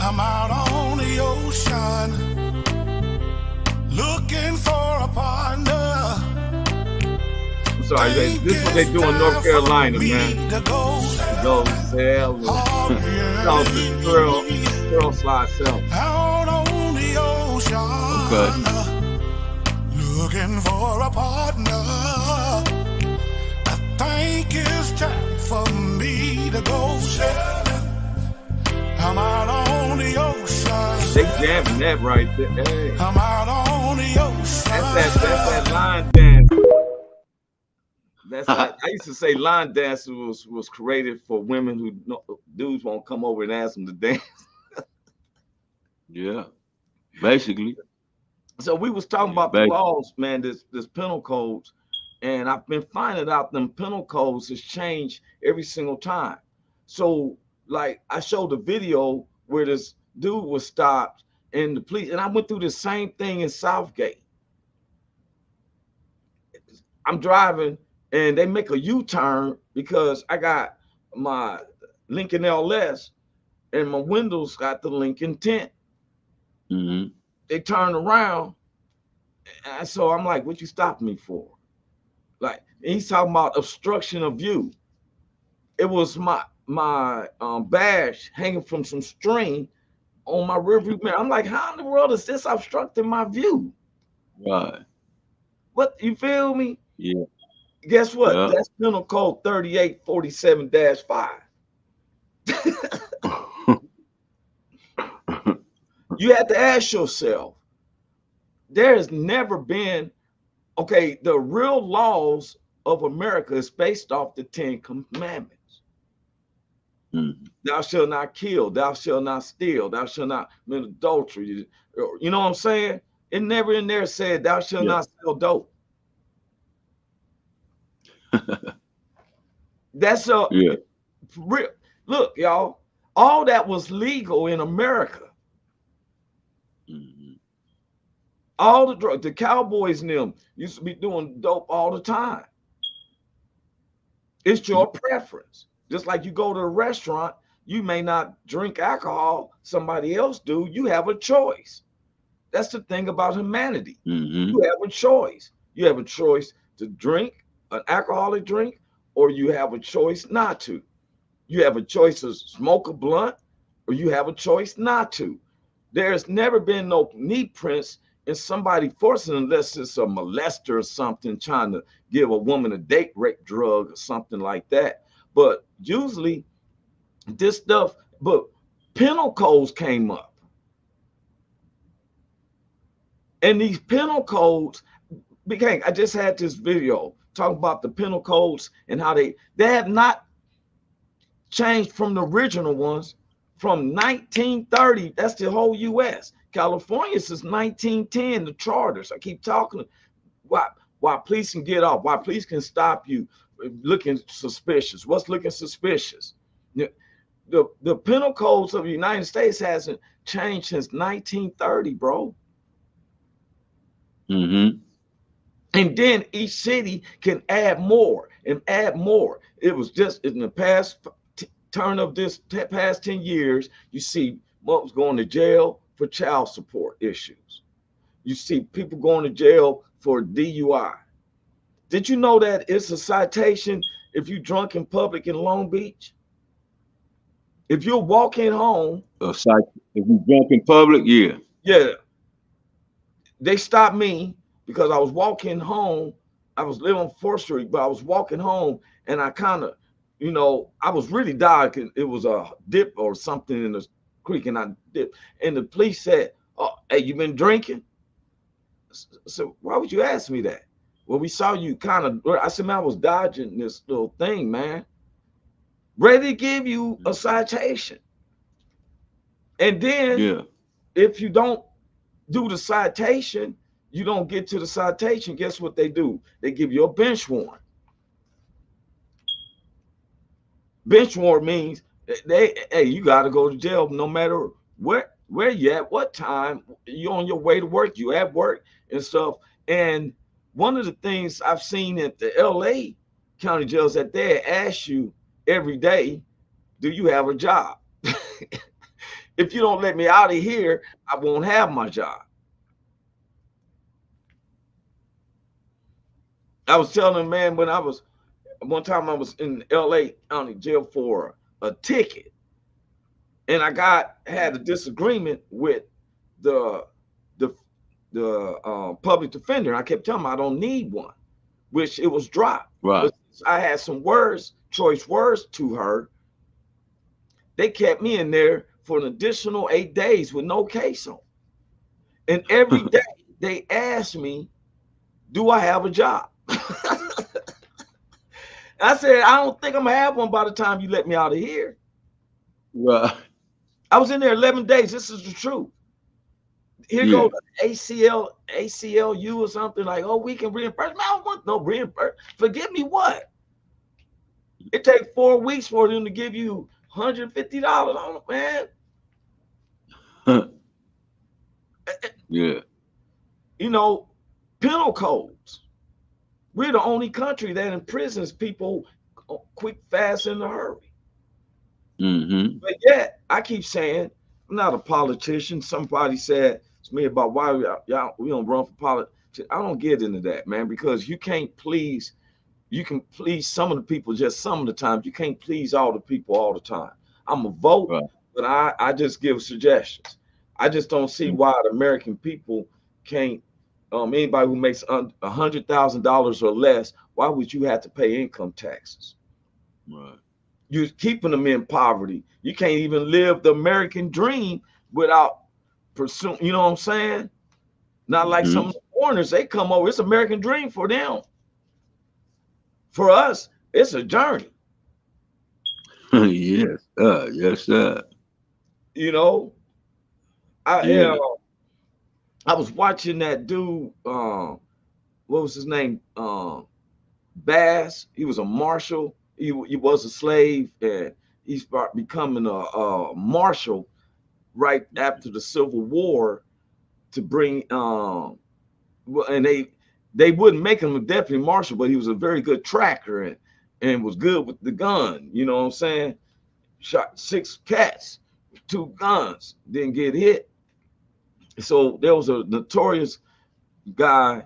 I'm out on the ocean looking for a partner. I'm sorry, this is what they do in North Carolina, man. Go sail with Pearl Slide Sail. Out on the ocean, looking for a partner. I'm out on the ocean. They jamming that right there. Hey. I'm out on the ocean. That's that line dance. That's like, I used to say line dance was created for women who dudes won't come over and ask them to dance. Yeah, basically. So we was talking about the laws, man, this penal codes, and I've been finding out them penal codes has changed every single time. So like I showed a video where this dude was stopped and the police, and I went through the same thing in Southgate. I'm driving and they make a U-turn because I got my Lincoln LS and my windows got the Lincoln tint. Mm-hmm. They turn around, and so I'm like, what you stopping me for? Like, he's talking about obstruction of view. It was my badge hanging from some string on my rearview mirror. I'm like, how in the world is this obstructing my view? Right. What, you feel me? Yeah. Guess what? Yeah. That's penal code 3847-5. You have to ask yourself, there has never been, okay, the real laws of America is based off the 10 Commandments. Mm-hmm. Thou shalt not kill, thou shalt not steal, thou shalt not commit adultery. You know what I'm saying? It never in there said thou shalt not sell dope. That's real. Look, y'all, all that was legal in America. Mm-hmm. All the drugs, the cowboys and them used to be doing dope all the time. It's your preference. Just like you go to a restaurant, you may not drink alcohol, somebody else do. You have a choice. That's the thing about humanity. Mm-hmm. You have a choice. You have a choice to drink an alcoholic drink, or you have a choice not to. You have a choice to smoke a blunt, or you have a choice not to. There's never been no knee prints in somebody forcing, unless it's a molester or something trying to give a woman a date rape drug or something like that. But usually this stuff, but penal codes came up. And these penal codes became, I just had this video talking about the penal codes and how they have not changed from the original ones from 1930. That's the whole US. California since 1910, the charters. I keep talking why police can get off, why police can stop you looking suspicious. What's looking suspicious? The penal codes of the United States hasn't changed since 1930, bro. Mm-hmm. And then each city can add more and add more. It was just in the past turn of this past 10 years, you see mothers going to jail for child support issues. You see people going to jail for DUI. Did you know that it's a citation if you drunk in public in Long Beach? If you're walking home. If you drunk in public, yeah. Yeah. They stopped me because I was walking home. I was living on 4th Street, but I was walking home and I kind of, you know, I was really dying. It was a dip or something in the creek and I dipped. And the police said, oh, hey, you been drinking? So why would you ask me that? Well, we saw you kind of, I said, man, I was dodging this little thing, man. Ready to give you a citation. And then if you don't do the citation, you don't get to the citation, guess what they do? They give you a bench warrant. Bench warrant means hey, you got to go to jail no matter where you at, what time, you on your way to work, you at work and stuff. And one of the things I've seen at the LA county jails that they ask you every day, do you have a job? If you don't let me out of here, I won't have my job. I was telling a man when one time I was in LA County jail for a ticket, and I had a disagreement with the public defender. I kept telling him I don't need one, which it was dropped. Right. But I had some choice words to her. They kept me in there for an additional 8 days with no case on. And every day they asked me, do I have a job? I said, I don't think I'm gonna have one by the time you let me out of here. Right. I was in there 11 days. This is the truth. Here Yeah. goes ACLU or something like, oh, we can reimburse. Man, I don't want no reimburse. Forgive me what? It takes 4 weeks for them to give you $150 on it, man. Yeah. You know, penal codes. We're the only country that imprisons people quick, fast, in a hurry. Mm-hmm. But yet, I keep saying, I'm not a politician. Somebody said to me about why we don't run for politics. I don't get into that, man, because you can't please. You can please some of the people just some of the times. You can't please all the people all the time. I'm a vote, Right. but I just give suggestions. I just don't see why the American people can't. Anybody who makes $100,000 or less, why would you have to pay income taxes? Right. You're keeping them in poverty. You can't even live the American dream without pursuing. You know what I'm saying? Not like some of the foreigners. They come over. It's American dream for them. For us, it's a journey. Yes. Yes, sir. You know, Yeah. I was watching that dude. What was his name? Bass. He was a marshal. He was a slave, and he started becoming a marshal right after the Civil War to bring. And they wouldn't make him a deputy marshal, but he was a very good tracker and was good with the gun. You know what I'm saying? Shot 6 cats, 2 guns, didn't get hit. So there was a notorious guy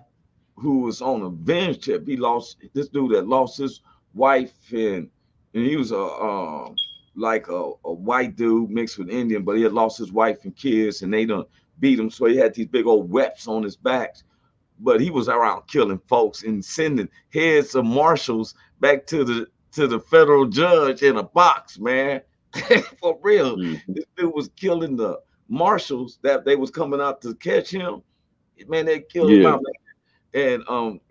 who was on a revenge tip. He lost this dude that lost his wife, and he was like a white dude mixed with Indian, but he had lost his wife and kids, and they done beat him. So he had these big old webs on his back. But he was around killing folks and sending heads of marshals back to the federal judge in a box, man. For real. This dude was killing the marshals that they was coming out to catch him. Man, they killed him out and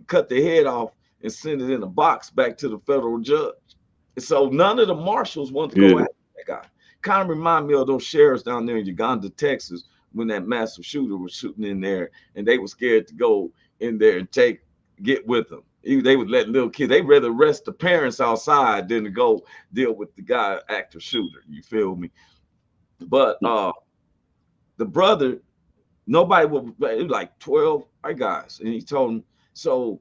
cut the head off and send it in a box back to the federal judge. So none of the marshals wanted to go after that guy. Kind of remind me of those sheriffs down there in Uganda, Texas, when that massive shooter was shooting in there, and they were scared to go in there and get with them. They would let little kids. They rather arrest the parents outside than to go deal with the guy, active shooter. You feel me? But the brother, nobody would. It was like 12 guys, and he told him. So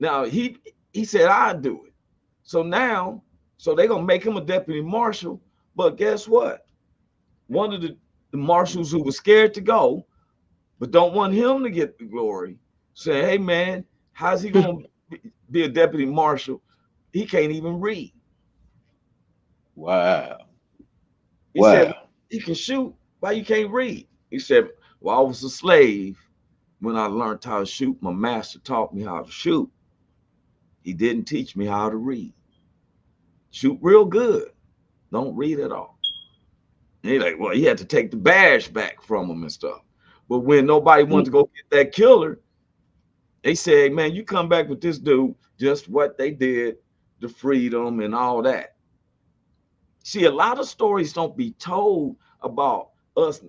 now he said I'd do it. So now, they're gonna make him a deputy marshal. But guess what? One of the marshals who was scared to go, but don't want him to get the glory, say, hey man, how's he gonna be a deputy marshal? He can't even read. Wow. He said, he can shoot, why you can't read? He said, well, I was a slave. When I learned how to shoot, my master taught me how to shoot. He didn't teach me how to read. Shoot real good, don't read at all. And he like, well, he had to take the badge back from him and stuff. But when nobody wanted to go get that killer, they said, man, you come back with this dude, just what they did, the freedom and all that. See, a lot of stories don't be told about us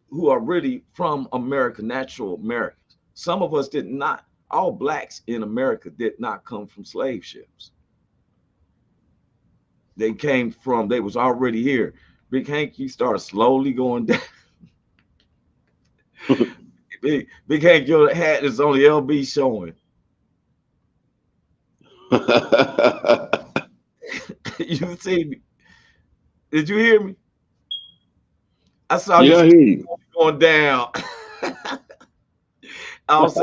who are really from America, natural Americans. Some of us did not, all blacks in America did not come from slave ships. They was already here. Big Hanky started slowly going down. Big Hank, your hat is only LB showing. You see me? Did you hear me? I saw you going down. I was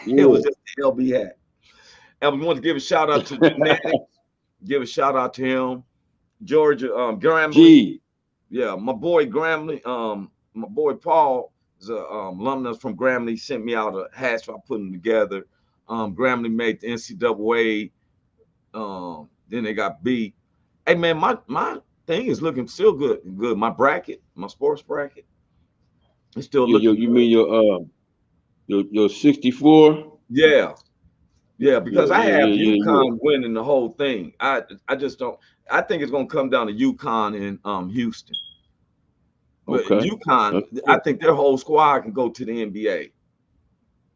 it was just the LB hat. And we want to give a shout out to Genetics. Give a shout out to him. Georgia, Gramley. Yeah, my boy Gramley, my boy Paul is a alumnus from Gramley, sent me out a hat, so I put them together. Gramley made the NCAA. Then they got beat. Hey man, my thing is looking still good. Good. My bracket, my sports bracket, it's still Yeah, looking you good. mean your 64? Yeah, yeah. Yeah, Because I yeah, have yeah, yeah, yeah. UConn winning the whole thing. I just don't. I think it's gonna come down to UConn and Houston. But Okay. UConn, That's I good. think their whole squad can go to the NBA.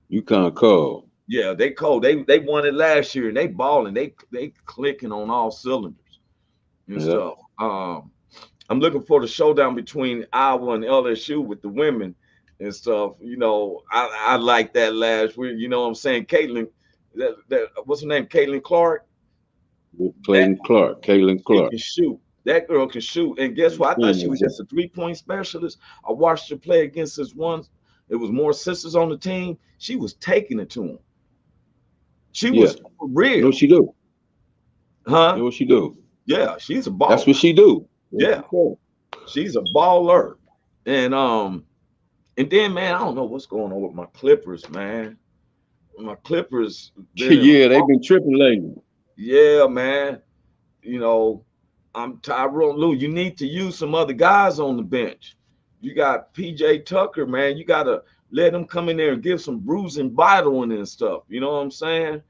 You kind of called. Yeah, they cold. They won it last year and they balling. They clicking on all cylinders and Yeah. stuff. I'm looking for the showdown between Iowa and LSU with the women and stuff. I like that last week. You know what I'm saying? Caitlin, that what's her name? Caitlin Clark. That Clayton Clark, Caitlin she Clark. can shoot. That girl can shoot. And guess what? I thought she was just a 3-point specialist. I watched her play against this one. It was more sisters on the team. She was taking it to them. She Yeah. was for You know real, what she do? You huh? know what she do? Yeah, she's a That's baller. what she do. Yeah, she's a baller. And then man, I don't know what's going on with my Clippers, man. My Clippers been in. Yeah, they've been tripping lately. Yeah, man. You know, I'm Tyrone Lue. You need to use some other guys on the bench. You got PJ Tucker, man. You gotta let him come in there and give some bruising vitals and stuff. You know what I'm saying?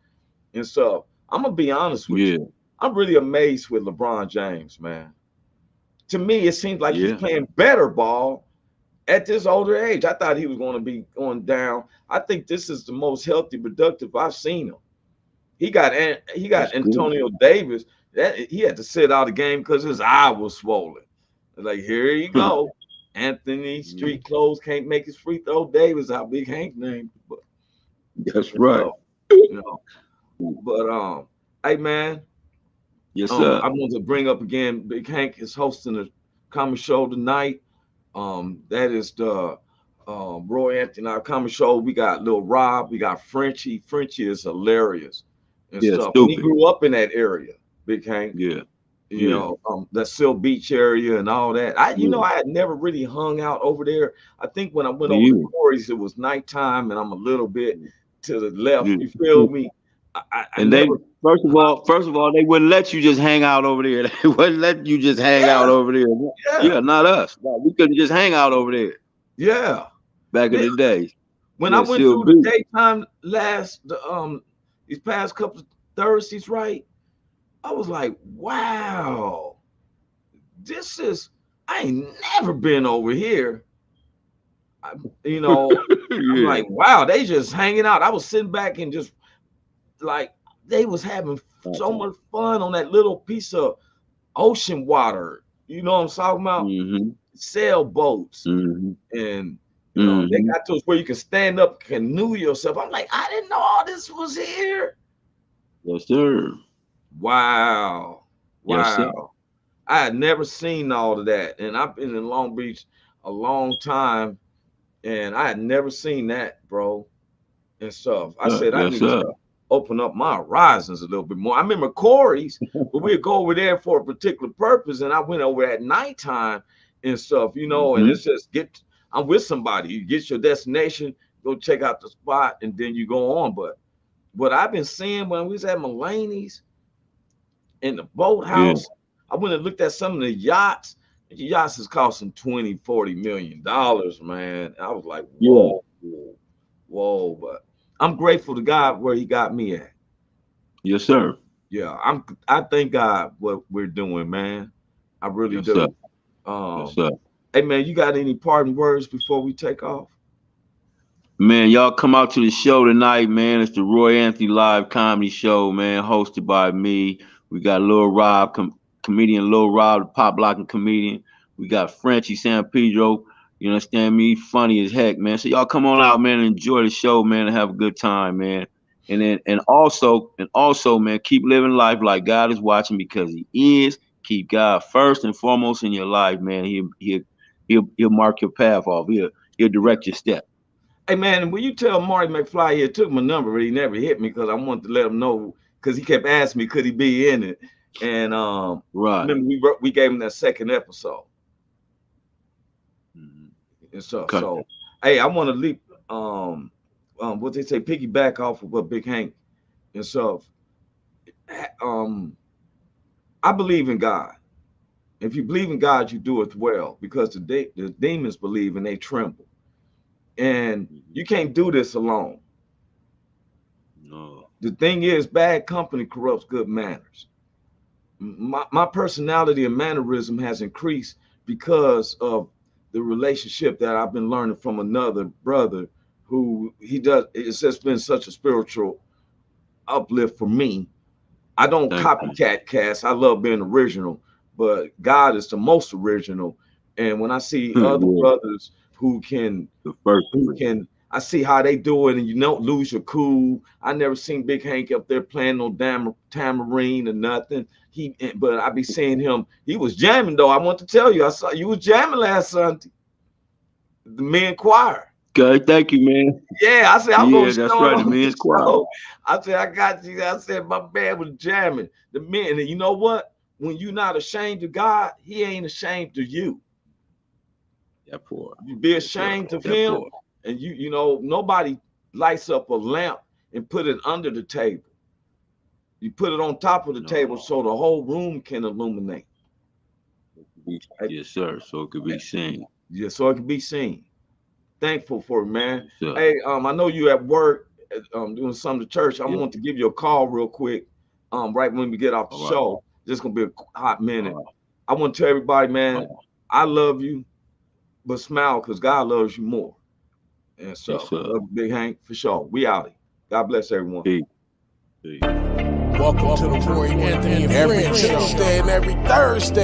And stuff. I'm gonna be honest with Yeah, you. I'm really amazed with LeBron James, man. To me, it seems like he's yeah. playing better ball at this older age. I thought he was going to be going down. I think this is the most healthy, productive I've seen him. He That's got good. Antonio Davis. That he had to sit out the game because his eye was swollen. Like, here you go. Anthony Street Clothes can't make his free throw. Davis, how Big Hank named, but That's right. so, you know. But hey man, Yes, sir. I want to bring up again. Big Hank is hosting a comedy show tonight. That is the Roy Anthony our comedy show. We got Lil Rob, we got Frenchie. Frenchie is hilarious and Yeah, stuff. And he stupid. grew up in that area, Big Hank. Yeah, You yeah, know, that Seal Beach area and all that. yeah. I had never really hung out over there. I think when I went Me over to either. Corey's, it was nighttime and I'm a little bit to the left. Yeah. You feel me? I And they never. first of all, they wouldn't let you just hang out over there. They wouldn't let you just hang out Yeah, over there. yeah, Yeah, not us. No, we couldn't just hang out over there yeah. back in Man, the day. when I Yeah, went still through the beat. daytime these past couple of Thursdays, right? I was like, wow, I ain't never been over here. You know, I'm Yeah. like, wow, they just hanging out. I was sitting back and just like they was having so much fun on that little piece of ocean water. You know what I'm talking about? Mm-hmm. Sailboats. Mm-hmm. And they Mm-hmm. got to us where you can stand up, canoe yourself. I'm like, I didn't know all this was here. Yes, sir. Wow. Yes, sir. Wow. I had never seen all of that. And I've been in Long Beach a long time. And I had never seen that, bro. And stuff. I said I Yes, need to sir. start open up my horizons a little bit more. I remember Corey's, but we'd go over there for a particular purpose, and I went over at nighttime and stuff, and Mm-hmm. it's just I'm with somebody. You get your destination, go check out the spot, and then you go on. But what I've been seeing when we was at Mulaney's in the boathouse, I went and looked at some of the yachts. The yachts is costing $20-40 million, man. I was like, whoa, whoa, but I'm grateful to God where he got me at. Yes, sir. Yeah, I thank God what we're doing, man. I really Yes, do. sir. Yes, sir. Hey man, you got any parting words before we take off? Man, y'all come out to the show tonight, man. It's the Roy Anthony Live Comedy Show, man, hosted by me. We got Lil Rob, comedian Lil Rob, the pop locking comedian. We got Frenchie San Pedro. You understand me? Funny as heck, man. So y'all come on out, man, and enjoy the show, man, and have a good time, man. And also, man, keep living life like God is watching because He is. Keep God first and foremost in your life, man. He'll mark your path off. He'll direct your step. Hey man, will you tell Marty McFly he took my number, but he never hit me because I wanted to let him know because he kept asking me could he be in it, and Right. remember we gave him that second episode, and so Okay. so hey, I want to leap what they say piggyback off of what Big Hank and so I believe in God If you believe in God, you do it well, because the demons believe and they tremble. And you can't do this alone. No. The thing is, bad company corrupts good manners. My personality and mannerism has increased because of the relationship that I've been learning from another brother who it's just been such a spiritual uplift for me. I don't copycat cast. I love being original, but God is the most original. And when I see other brothers who can, I see how they do it, and you don't lose your cool. I never seen Big Hank up there playing no damn tambourine or nothing. But I be seeing him. He was jamming though. I want to tell you, I saw you was jamming last Sunday. The men choir. Good, thank you, man. Yeah, I said I'm gonna that's show right. The him men's the choir. show. I said I got you. I said my man was jamming. The men, and you know what? When you're not ashamed of God, He ain't ashamed of you. That poor. You be ashamed of Him, and you know nobody lights up a lamp and put it under the table. You put it on top of the table so the whole room can illuminate. Yes, sir. So it could be seen. Yeah, so it can be seen. Thankful for it, man. Yes, hey, I know you at work doing something to church. I want to give you a call real quick. Right when we get off the show. Just gonna be a hot minute. I want to tell everybody, man, I love you, but smile because God loves you more. And so, yes, sir. I love you, Big Hank, for sure. We out. God bless everyone. Peace. Welcome to the Roy Anthony and Friends Show. Tuesday and every Thursday.